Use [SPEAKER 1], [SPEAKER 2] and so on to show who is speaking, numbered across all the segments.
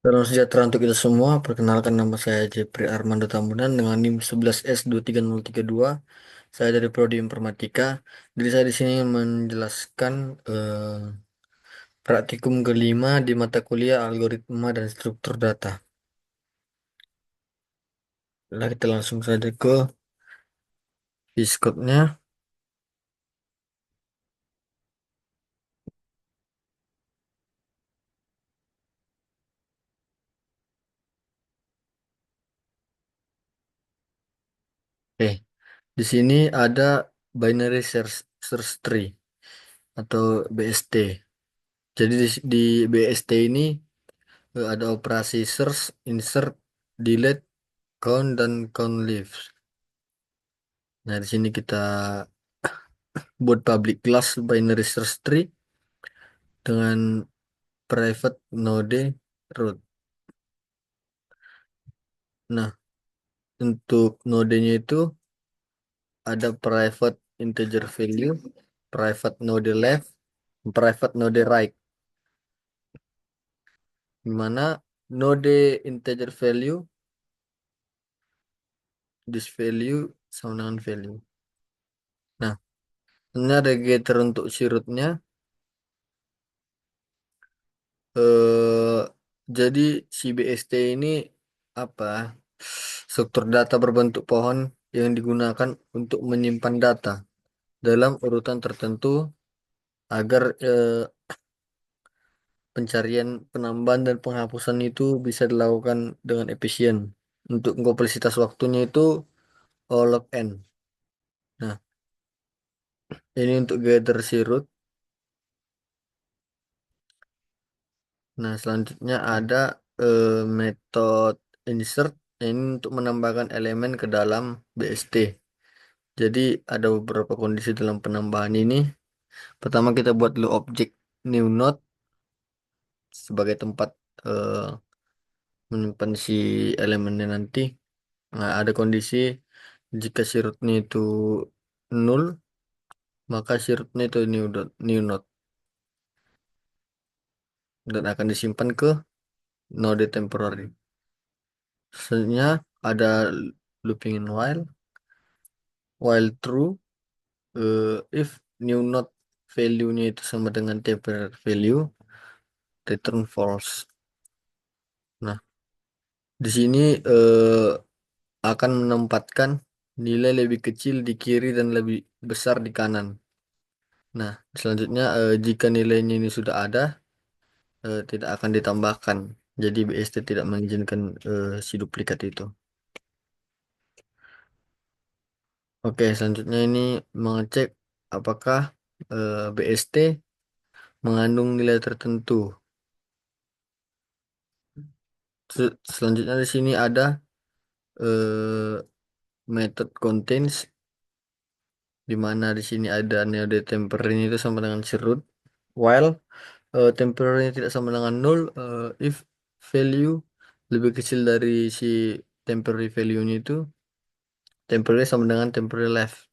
[SPEAKER 1] Salam sejahtera untuk kita semua. Perkenalkan nama saya Jepri Armando Tambunan dengan NIM 11S23032. Saya dari Prodi Informatika. Jadi saya di sini menjelaskan praktikum kelima di mata kuliah algoritma dan struktur data. Nah, kita langsung saja ke Discord-nya. Oke, di sini ada binary search tree atau BST. Jadi di BST ini ada operasi search, insert, delete, count, dan count leaves. Nah, di sini kita buat public class binary search tree dengan private node root. Nah, untuk nodenya itu ada private integer value, private node left, private node right. Di mana node integer value, this value sama dengan value. Nah, ini ada getter untuk si rootnya. Eh, jadi si BST ini apa? Struktur data berbentuk pohon yang digunakan untuk menyimpan data dalam urutan tertentu agar pencarian, penambahan dan penghapusan itu bisa dilakukan dengan efisien. Untuk kompleksitas waktunya itu O log n. Nah, ini untuk gather si root. Nah, selanjutnya ada metode insert. Ini untuk menambahkan elemen ke dalam BST. Jadi ada beberapa kondisi dalam penambahan ini. Pertama kita buat dulu objek new node sebagai tempat eh, menyimpan si elemennya nanti. Nah, ada kondisi jika si rootnya itu nol, maka si rootnya itu new node dan akan disimpan ke node temporary. Selanjutnya ada looping in while true, if new node value-nya itu sama dengan temporary value, return false. Nah, di sini akan menempatkan nilai lebih kecil di kiri dan lebih besar di kanan. Nah, selanjutnya jika nilainya ini sudah ada, tidak akan ditambahkan. Jadi BST tidak mengizinkan si duplikat itu. Oke, selanjutnya ini mengecek apakah BST mengandung nilai tertentu. Selanjutnya di sini ada eh, method contains, di mana di sini ada node temporary itu sama dengan si root. While temporary tidak sama dengan null, if value lebih kecil dari si temporary value-nya itu, temporary sama dengan temporary left.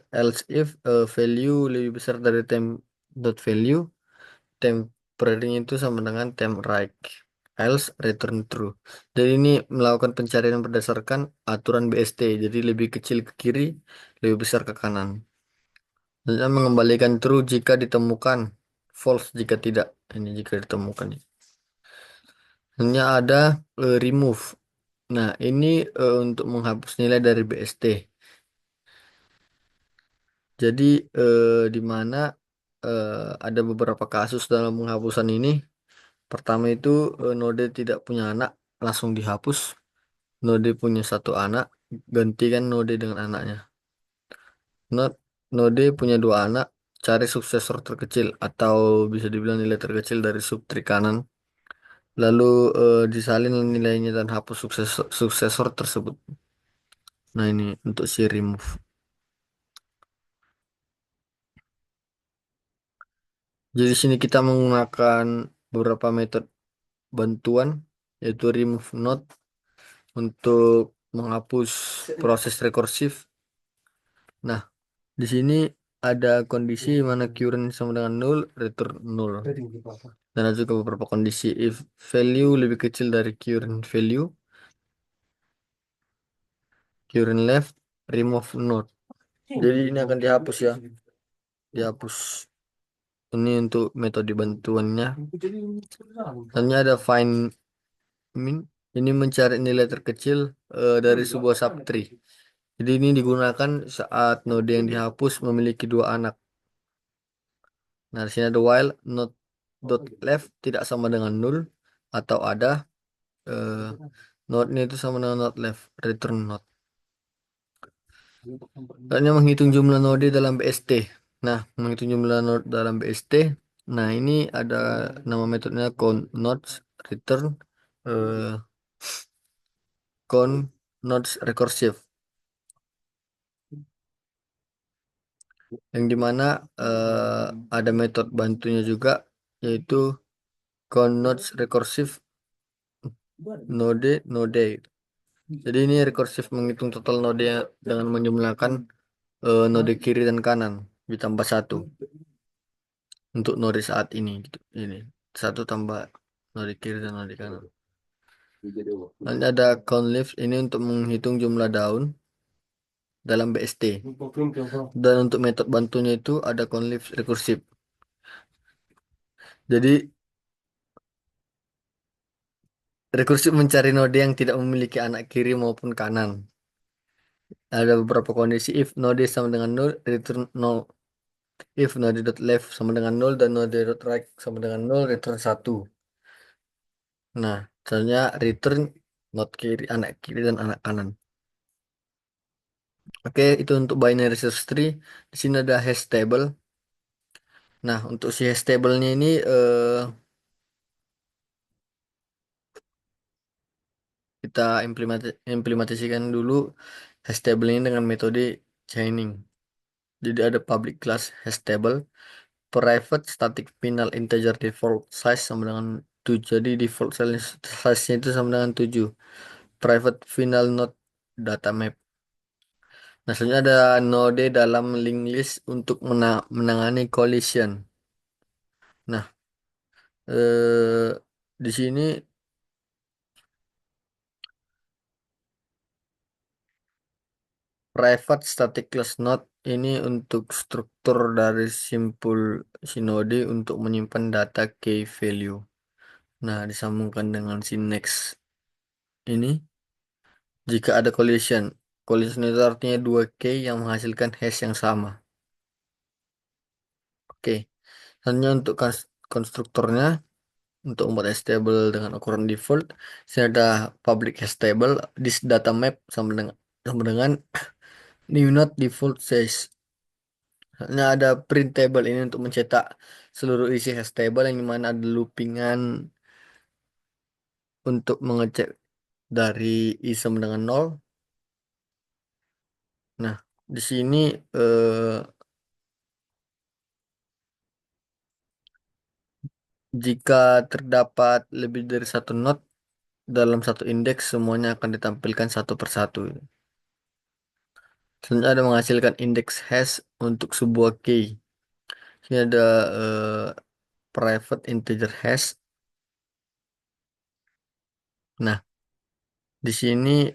[SPEAKER 1] Else if value lebih besar dari dot value, temporary itu sama dengan temp right. Else return true. Jadi ini melakukan pencarian berdasarkan aturan BST. Jadi lebih kecil ke kiri, lebih besar ke kanan. Dan mengembalikan true jika ditemukan, false jika tidak. Ini jika ditemukan. Selanjutnya ada remove. Nah, ini untuk menghapus nilai dari BST. Jadi di mana eh, ada beberapa kasus dalam penghapusan ini. Pertama itu node tidak punya anak, langsung dihapus. Node punya satu anak, gantikan node dengan anaknya. Node punya dua anak, cari suksesor terkecil atau bisa dibilang nilai terkecil dari subtree kanan. Lalu disalin nilainya dan hapus suksesor tersebut. Nah, ini untuk si remove. Jadi di sini kita menggunakan beberapa metode bantuan, yaitu remove node untuk menghapus proses rekursif. Nah, di sini ada kondisi mana current sama dengan nol, return nol. Dan ada juga beberapa kondisi if value lebih kecil dari current value, current left, remove node. Jadi ini akan dihapus ya, dihapus. Ini untuk metode bantuannya. Hanya ada find min. Ini mencari nilai terkecil dari sebuah subtree. Jadi ini digunakan saat node yang dihapus memiliki dua anak. Nah, di sini ada while node dot left tidak sama dengan nol atau ada eh, node-nya itu sama dengan node left, return node. Hanya menghitung jumlah node dalam BST. Nah, menghitung jumlah node dalam BST. Nah, ini ada nama metodenya count nodes return eh, count nodes recursive. Yang dimana ada metode bantunya juga yaitu count nodes recursive node. Jadi ini recursive menghitung total node dengan menjumlahkan node kiri dan kanan ditambah satu untuk node saat ini gitu. Ini satu tambah node kiri dan node kanan. Nanti ada count leaves ini untuk menghitung jumlah daun dalam BST. Dan untuk metode bantunya itu ada count leaves recursive. Jadi rekursif mencari node yang tidak memiliki anak kiri maupun kanan. Ada beberapa kondisi if node sama dengan nol, return nol. If node dot left sama dengan nol dan node dot right sama dengan nol, return satu. Nah, misalnya return node kiri, anak kiri dan anak kanan. Oke, itu untuk binary search tree. Di sini ada hash table. Nah, untuk si hash table-nya ini kita implementasikan dulu hash table ini dengan metode chaining. Jadi ada public class hash table, private static final integer default size sama dengan 7. Jadi default size-nya itu sama dengan 7. Private final node data map. Nah, selanjutnya ada node dalam linked list untuk menangani collision. Nah, di sini private static class node ini untuk struktur dari simpul si node untuk menyimpan data key value. Nah, disambungkan dengan si next ini jika ada collision. Collision itu artinya dua key yang menghasilkan hash yang sama. Oke. Hanya untuk konstruktornya untuk membuat hash table dengan ukuran default, sini ada public hash table this data map sama dengan new node default size. Hanya ada print table ini untuk mencetak seluruh isi hash table yang dimana ada loopingan untuk mengecek dari i sama dengan nol. Nah, di sini jika terdapat lebih dari satu node dalam satu indeks, semuanya akan ditampilkan satu persatu. Selanjutnya ada menghasilkan indeks hash untuk sebuah key. Ini ada private integer hash. Nah, di sini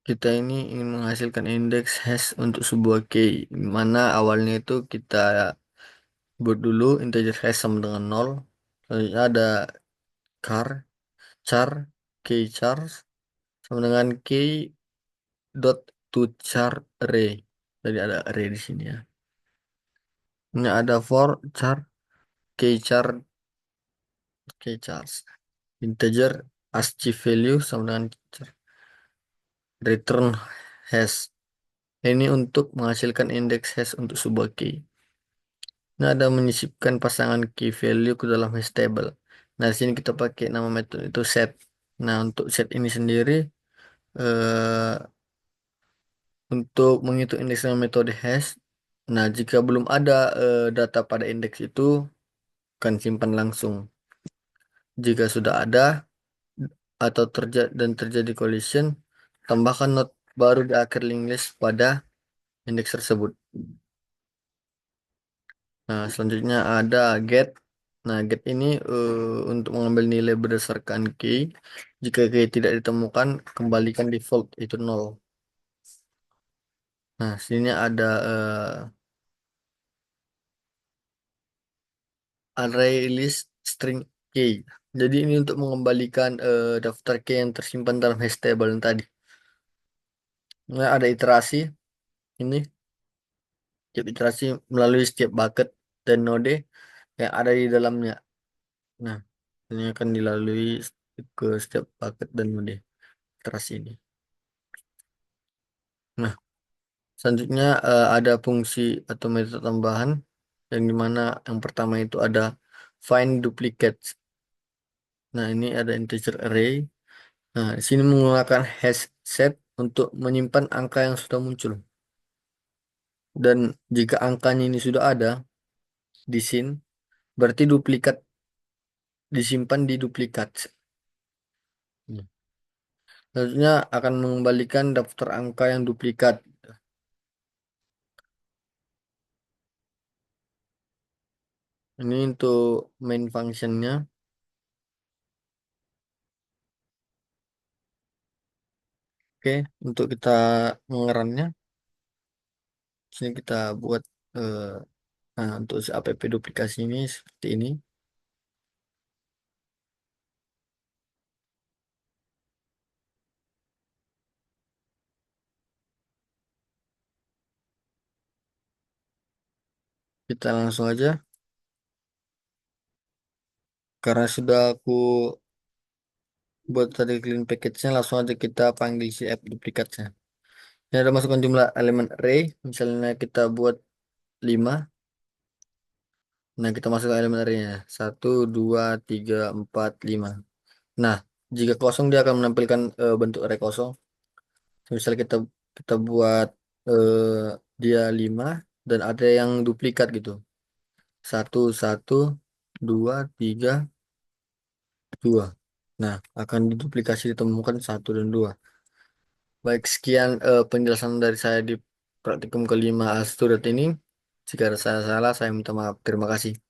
[SPEAKER 1] kita ini ingin menghasilkan indeks hash untuk sebuah key. Di mana awalnya itu kita buat dulu integer hash sama dengan nol. Selanjutnya ada char, char, key char sama dengan key dot to char array. Jadi ada array di sini ya. Ini ada for char, key char, key chars. Integer ASCII value sama dengan char. Return hash. Ini untuk menghasilkan indeks hash untuk sebuah key. Nah, ada menyisipkan pasangan key value ke dalam hash table. Nah, di sini kita pakai nama metode itu set. Nah, untuk set ini sendiri eh, untuk menghitung indeks dengan metode hash. Nah, jika belum ada data pada indeks itu, akan simpan langsung. Jika sudah ada atau terjadi collision, tambahkan not baru di akhir link list pada indeks tersebut. Nah, selanjutnya ada get. Nah, get ini untuk mengambil nilai berdasarkan key. Jika key tidak ditemukan, kembalikan default itu nol. Nah, sini ada array list string key. Jadi ini untuk mengembalikan daftar key yang tersimpan dalam hash table yang tadi. Nah, ada iterasi ini, setiap iterasi melalui setiap bucket dan node yang ada di dalamnya. Nah, ini akan dilalui ke setiap bucket dan node iterasi ini. Nah, selanjutnya ada fungsi atau metode tambahan yang dimana yang pertama itu ada find duplicates. Nah, ini ada integer array. Nah, di sini menggunakan hash set untuk menyimpan angka yang sudah muncul. Dan jika angkanya ini sudah ada di sini, berarti duplikat disimpan di duplikat. Hmm. Selanjutnya akan mengembalikan daftar angka yang duplikat. Ini untuk main functionnya. Oke, untuk kita mengerannya, sini kita buat eh, nah untuk si app duplikasi ini seperti ini. Kita langsung aja karena sudah aku buat tadi clean package-nya, langsung aja kita panggil si app duplikatnya. Ini ada masukkan jumlah elemen array, misalnya kita buat 5. Nah, kita masukkan elemen array-nya 1, 2, 3, 4, 5. Nah, jika kosong dia akan menampilkan bentuk array kosong. Misal kita buat dia 5 dan ada yang duplikat gitu. 1, 1, 2, 3, 2. Nah, akan diduplikasi ditemukan 1 dan 2. Baik, sekian penjelasan dari saya di praktikum kelima Asturat ini. Jika ada salah, saya minta maaf. Terima kasih.